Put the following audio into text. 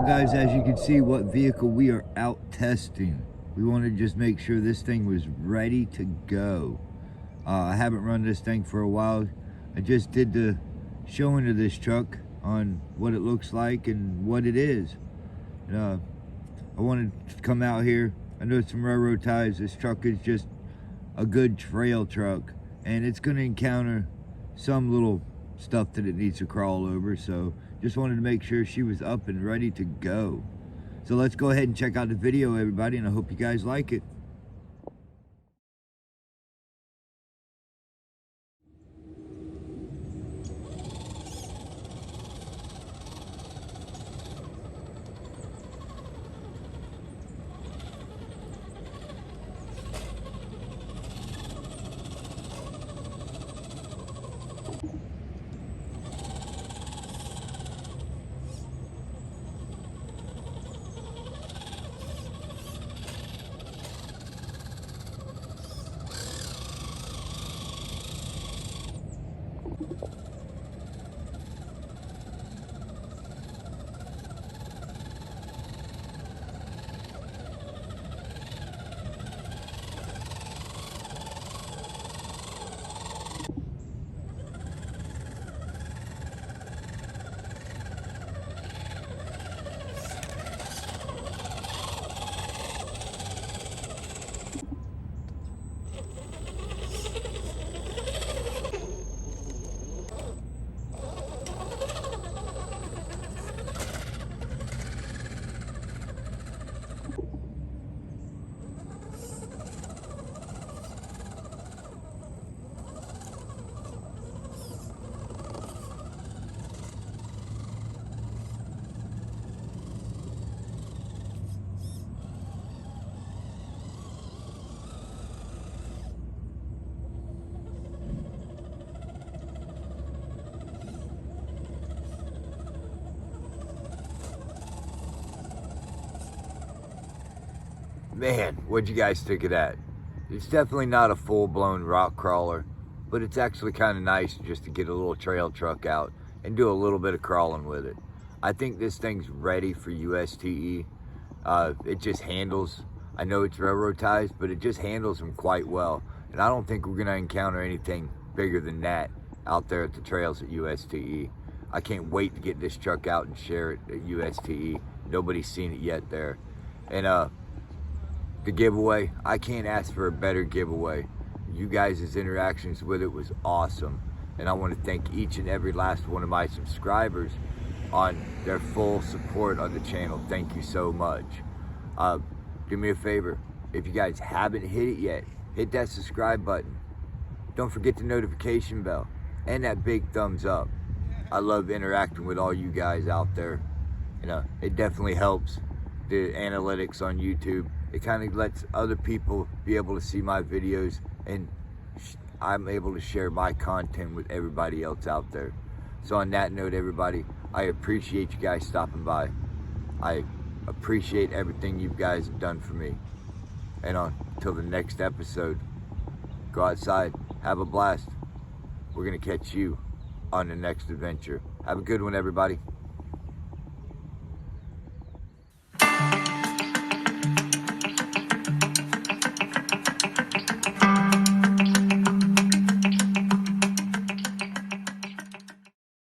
Well guys, as you can see what vehicle we are out testing. We want to just make sure this thing was ready to go. I haven't run this thing for a while. I just did the showing of this truck on what it looks like and what it is. I wanted to come out here. I know some railroad ties. This truck is just a good trail truck, and it's going to encounter some little stuff that it needs to crawl over, so just wanted to make sure she was up and ready to go. So let's go ahead and check out the video, everybody, and I hope you guys like it. Man, what'd you guys think of that? It's definitely not a full-blown rock crawler, but it's actually kind of nice just to get a little trail truck out and do a little bit of crawling with it. I think this thing's ready for USTE. It just handles, I know it's railroad ties, but it just handles them quite well. And I don't think we're gonna encounter anything bigger than that out there at the trails at USTE. I can't wait to get this truck out and share it at USTE. Nobody's seen it yet there. And the giveaway, I can't ask for a better giveaway. You guys' interactions with it was awesome. And I want to thank each and every last one of my subscribers on their full support on the channel. Thank you so much. Do me a favor, if you guys haven't hit it yet, hit that subscribe button. Don't forget the notification bell and that big thumbs up. I love interacting with all you guys out there. It definitely helps the analytics on YouTube. It kind of lets other people be able to see my videos, and I'm able to share my content with everybody else out there. So on that note, everybody, I appreciate you guys stopping by. I appreciate everything you guys have done for me. And until the next episode, go outside, have a blast. We're gonna catch you on the next adventure. Have a good one, everybody.